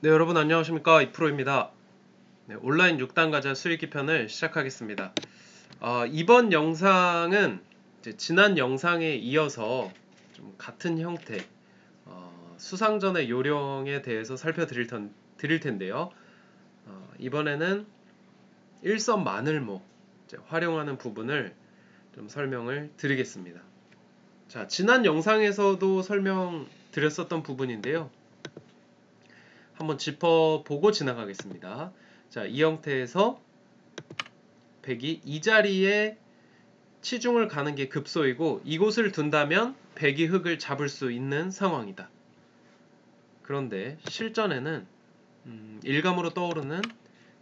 네, 여러분 안녕하십니까? 이프로입니다. 네, 온라인 6단 가자 수익기 편을 시작하겠습니다. 이번 영상은 이제 지난 영상에 이어서 좀 같은 형태 수상전의 요령에 대해서 드릴 텐데요. 이번에는 일선 마늘모 이제 활용하는 부분을 좀 설명을 드리겠습니다. 자, 지난 영상에서도 설명드렸었던 부분인데요. 한번 짚어보고 지나가겠습니다. 자, 이 형태에서 백이 이 자리에 치중을 가는 게 급소이고 이곳을 둔다면 백이 흙을 잡을 수 있는 상황이다. 그런데 실전에는 일감으로 떠오르는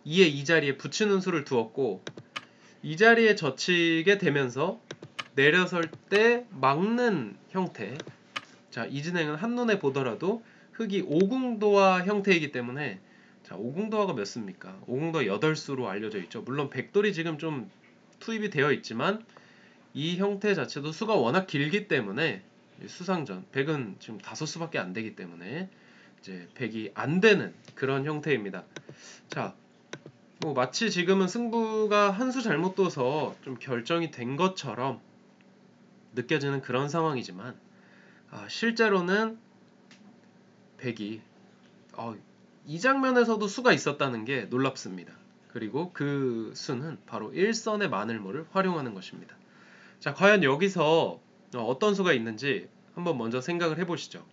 2의 이 자리에 붙이는 수를 두었고 이 자리에 젖히게 되면서 내려설 때 막는 형태. 자, 이 진행은 한눈에 보더라도 흙이 오궁도화 형태이기 때문에 자, 오궁도화가 몇 수입니까? 오궁도화 8수로 알려져 있죠. 물론 백돌이 지금 좀 투입이 되어 있지만 이 형태 자체도 수가 워낙 길기 때문에 수상전 백은 지금 5수밖에 안 되기 때문에 이제 백이 안 되는 그런 형태입니다. 자, 뭐 마치 지금은 승부가 한 수 잘못 둬서 좀 결정이 된 것처럼 느껴지는 그런 상황이지만 실제로는 백이 이 장면에서도 수가 있었다는 게 놀랍습니다. 그리고 그 수는 바로 일선의 마늘모를 활용하는 것입니다. 자, 과연 여기서 어떤 수가 있는지 한번 먼저 생각을 해보시죠.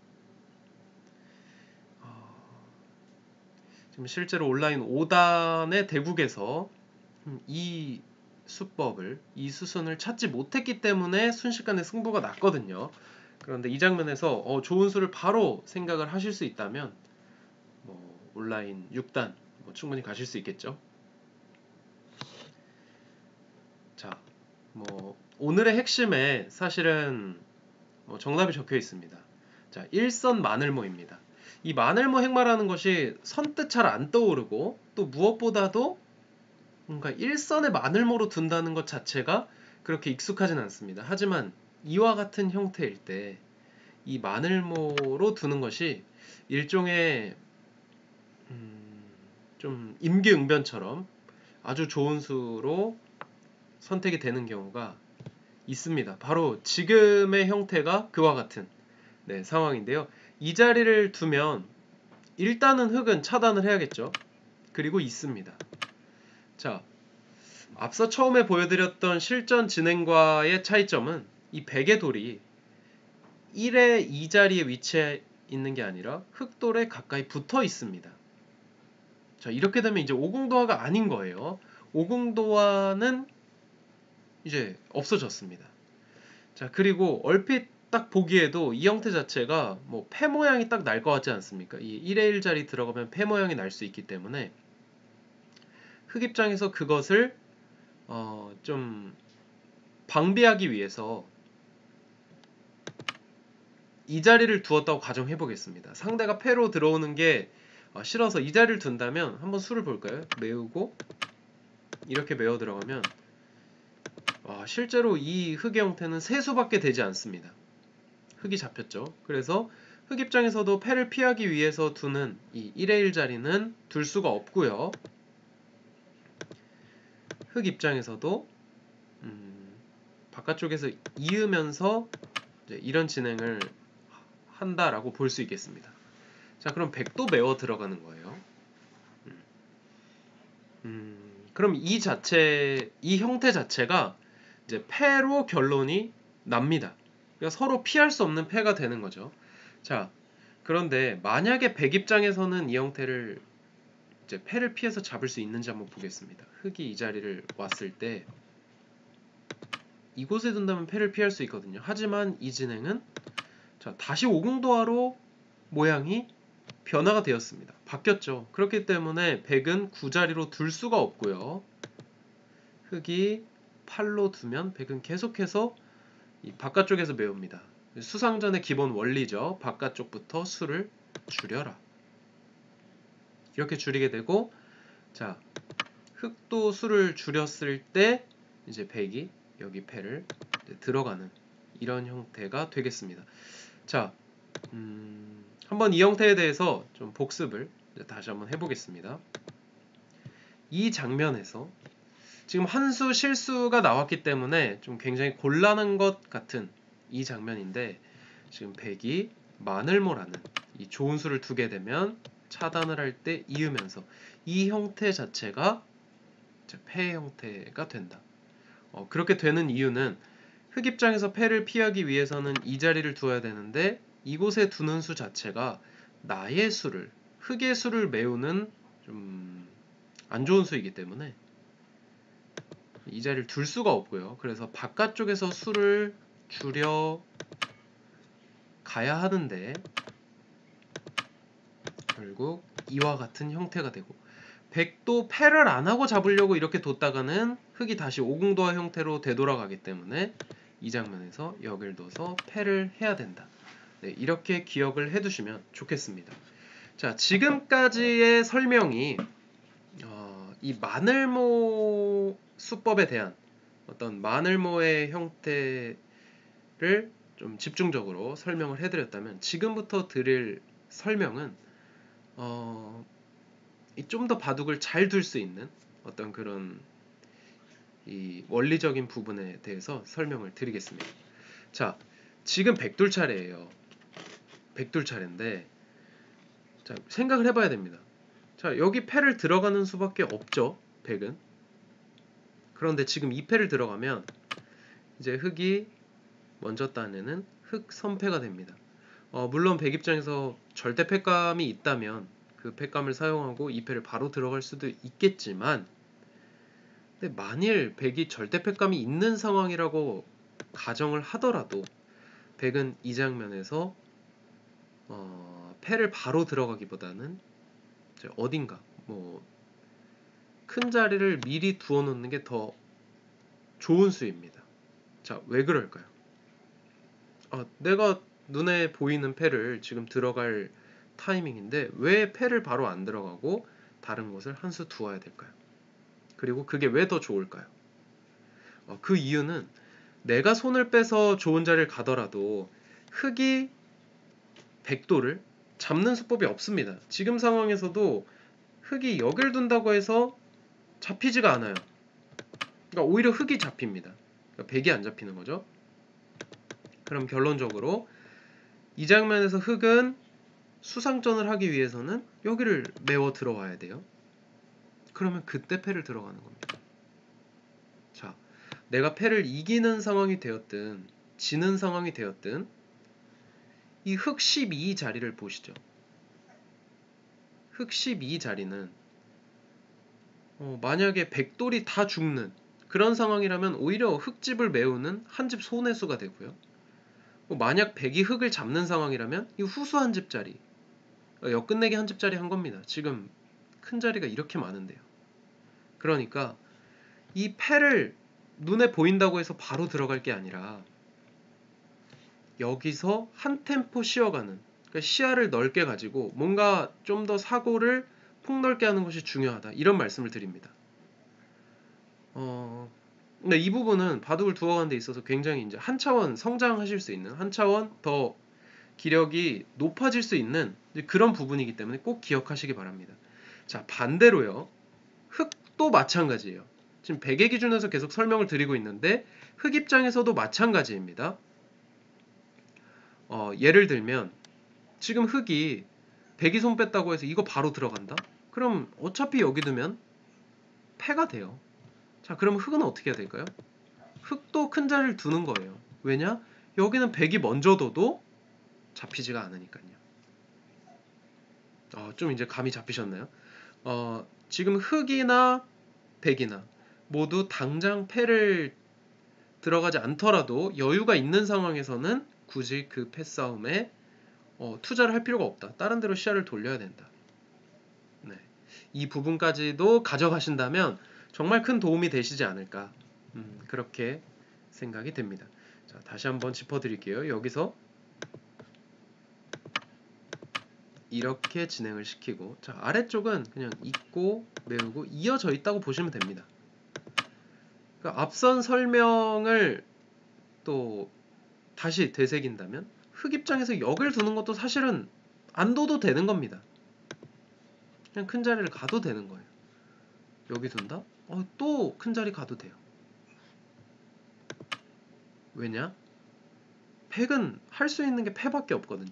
지금 실제로 온라인 5단의 대국에서 이 수법을, 이 수순을 찾지 못했기 때문에 순식간에 승부가 났거든요. 그런데 이 장면에서 좋은 수를 바로 생각을 하실 수 있다면 온라인 6단 충분히 가실 수 있겠죠. 자, 오늘의 핵심에 사실은 정답이 적혀 있습니다. 자, 일선 마늘모입니다. 이 마늘모 행마라는 것이 선뜻 잘 안 떠오르고 또 무엇보다도 뭔가 일선의 마늘모로 둔다는 것 자체가 그렇게 익숙하진 않습니다. 하지만 이와 같은 형태일 때 이 마늘모로 두는 것이 일종의 좀 임기응변처럼 아주 좋은 수로 선택이 되는 경우가 있습니다. 바로 지금의 형태가 그와 같은 상황인데요. 이 자리를 두면 일단은 흙은 차단을 해야겠죠. 그리고 있습니다. 자, 앞서 처음에 보여드렸던 실전 진행과의 차이점은 이 백의 돌이 1의 이 자리에 위치해 있는 게 아니라 흙돌에 가까이 붙어 있습니다. 자, 이렇게 되면 이제 오궁도화가 아닌 거예요. 오궁도화는 이제 없어졌습니다. 자, 그리고 얼핏 딱 보기에도 이 형태 자체가 패 모양이 딱 날 것 같지 않습니까? 이 1의 1 자리 들어가면 패 모양이 날 수 있기 때문에 흙 입장에서 그것을 좀 방비하기 위해서 이 자리를 두었다고 가정해 보겠습니다. 상대가 패로 들어오는 게 싫어서 이 자리를 둔다면 한번 수를 볼까요? 메우고 이렇게 메워 들어가면 실제로 이 흙의 형태는 세 수밖에 되지 않습니다. 흙이 잡혔죠. 그래서 흙 입장에서도 패를 피하기 위해서 두는 이 1의 1 자리는 둘 수가 없고요. 흙 입장에서도 바깥쪽에서 이으면서 이런 진행을 한다라고 볼 수 있겠습니다. 자, 그럼 백도 메워 들어가는 거예요. 그럼 이 형태 자체가 이제 패로 결론이 납니다. 그러니까 서로 피할 수 없는 패가 되는 거죠. 자, 그런데 만약에 백 입장에서는 이 형태를 이제 패를 피해서 잡을 수 있는지 한번 보겠습니다. 흙이 이 자리를 왔을 때 이곳에 둔다면 패를 피할 수 있거든요. 하지만 이 진행은 자, 다시 오궁도화로 모양이 변화가 되었습니다. 바뀌었죠. 그렇기 때문에 백은 구자리로 둘 수가 없고요. 흙이 8로 두면 백은 계속해서 이 바깥쪽에서 메웁니다. 수상전의 기본 원리죠. 바깥쪽부터 수를 줄여라. 이렇게 줄이게 되고, 자, 흙도 수를 줄였을 때 이제 백이 여기 패를 들어가는 이런 형태가 되겠습니다. 자, 한번 이 형태에 대해서 좀 복습을 다시 한번 해보겠습니다. 이 장면에서 지금 한 수 실수가 나왔기 때문에 좀 굉장히 곤란한 것 같은 이 장면인데, 지금 백이 마늘모라는 이 좋은 수를 두게 되면 차단을 할 때 이으면서 이 형태 자체가 패의 형태가 된다. 그렇게 되는 이유는 흑 입장에서 패를 피하기 위해서는 이 자리를 두어야 되는데, 이곳에 두는 수 자체가 나의 수를, 흑의 수를 메우는 좀 안 좋은 수이기 때문에 이 자리를 둘 수가 없고요. 그래서 바깥쪽에서 수를 줄여 가야 하는데 결국 이와 같은 형태가 되고, 백도 패를 안 하고 잡으려고 이렇게 뒀다가는 흑이 다시 오공도화 형태로 되돌아가기 때문에 이 장면에서 여길 둬서 패를 해야 된다. 네, 이렇게 기억을 해두시면 좋겠습니다. 자, 지금까지의 설명이 이 마늘모 수법에 대한 어떤 마늘모의 형태를 좀 집중적으로 설명을 해드렸다면, 지금부터 드릴 설명은 좀 더 바둑을 잘 둘 수 있는 어떤 그런 이 원리적인 부분에 대해서 설명을 드리겠습니다. 자, 지금 백돌 차례예요. 백돌 차례인데, 자, 생각을 해봐야 됩니다. 자, 여기 패를 들어가는 수밖에 없죠, 백은. 그런데 지금 이 패를 들어가면 이제 흑이 먼저 따내는 흑 선패가 됩니다. 물론 백 입장에서 절대 패감이 있다면 그 패감을 사용하고 이 패를 바로 들어갈 수도 있겠지만, 근데 만일 백이 절대 패감이 있는 상황이라고 가정을 하더라도 백은 이 장면에서 패를 바로 들어가기보다는 이제 어딘가 큰 자리를 미리 두어 놓는 게 더 좋은 수입니다. 자, 왜 그럴까요? 내가 눈에 보이는 패를 지금 들어갈 타이밍인데 왜 패를 바로 안 들어가고 다른 곳을 한 수 두어야 될까요? 그리고 그게 왜 더 좋을까요? 그 이유는 내가 손을 빼서 좋은 자리를 가더라도 흑이 백도를 잡는 수법이 없습니다. 지금 상황에서도 흑이 역을 둔다고 해서 잡히지가 않아요. 그러니까 오히려 흑이 잡힙니다. 그러니까 백이 안 잡히는 거죠. 그럼 결론적으로 이 장면에서 흑은 수상전을 하기 위해서는 여기를 메워 들어와야 돼요. 그러면 그때 패를 들어가는 겁니다. 자, 내가 패를 이기는 상황이 되었든 지는 상황이 되었든 이 흑 12 자리를 보시죠. 흑 12 자리는 만약에 백돌이 다 죽는 그런 상황이라면 오히려 흑집을 메우는 한 집 손해수가 되고요. 만약 백이 흑을 잡는 상황이라면 이 후수 한 집짜리, 역끝내기 한 집짜리 한 겁니다. 지금 큰 자리가 이렇게 많은데요. 그러니까 이 패를 눈에 보인다고 해서 바로 들어갈 게 아니라 여기서 한 템포 쉬어가는, 그러니까 시야를 넓게 가지고 뭔가 좀 더 사고를 폭넓게 하는 것이 중요하다, 이런 말씀을 드립니다. 근데 이 부분은 바둑을 두어가는 데 있어서 굉장히 이제 한 차원 성장하실 수 있는, 한 차원 더 기력이 높아질 수 있는 그런 부분이기 때문에 꼭 기억하시기 바랍니다. 자, 반대로요. 흑도 마찬가지예요. 지금 백의 기준에서 계속 설명을 드리고 있는데 흑 입장에서도 마찬가지입니다. 예를 들면 지금 흑이 백이 손 뺐다고 해서 이거 바로 들어간다? 그럼 어차피 여기 두면 패가 돼요. 자, 그럼 흑은 어떻게 해야 될까요? 흑도 큰 자리를 두는 거예요. 왜냐? 여기는 백이 먼저 둬도 잡히지가 않으니까요. 좀 이제 감이 잡히셨나요? 지금 흑이나 백이나 모두 당장 패를 들어가지 않더라도 여유가 있는 상황에서는 굳이 그 패싸움에 투자를 할 필요가 없다. 다른 데로 시야를 돌려야 된다. 네. 이 부분까지도 가져가신다면 정말 큰 도움이 되시지 않을까, 그렇게 생각이 됩니다. 자, 다시 한번 짚어드릴게요. 여기서 이렇게 진행을 시키고, 자, 아래쪽은 그냥 잇고 메우고 이어져 있다고 보시면 됩니다. 그러니까 앞선 설명을 또 다시 되새긴다면 흑 입장에서 역을 두는 것도 사실은 안 둬도 되는 겁니다. 그냥 큰 자리를 가도 되는 거예요. 여기 둔다? 또 큰 자리 가도 돼요. 왜냐? 팩은 할 수 있는 게 패밖에 없거든요.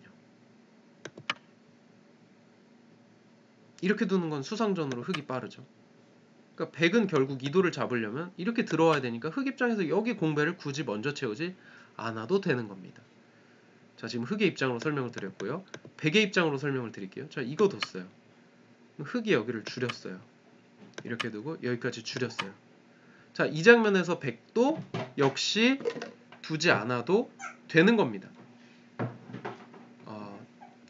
이렇게 두는 건 수상전으로 흑이 빠르죠. 그러니까 백은 결국 이도를 잡으려면 이렇게 들어와야 되니까 흑 입장에서 여기 공배를 굳이 먼저 채우지 않아도 되는 겁니다. 자, 지금 흑의 입장으로 설명을 드렸고요. 백의 입장으로 설명을 드릴게요. 자, 이거 뒀어요. 흑이 여기를 줄였어요. 이렇게 두고 여기까지 줄였어요. 자, 이 장면에서 백도 역시 두지 않아도 되는 겁니다.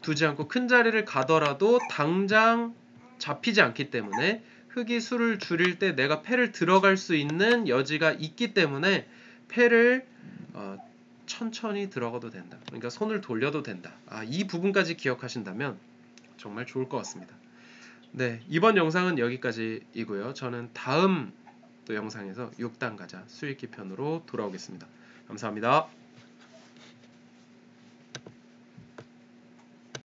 두지 않고 큰 자리를 가더라도 당장 잡히지 않기 때문에 흑이 수를 줄일 때 내가 패를 들어갈 수 있는 여지가 있기 때문에 패를 천천히 들어가도 된다. 그러니까 손을 돌려도 된다. 이 부분까지 기억하신다면 정말 좋을 것 같습니다. 네, 이번 영상은 여기까지이고요. 저는 다음 또 영상에서 6단 가자 수익기 편으로 돌아오겠습니다. 감사합니다.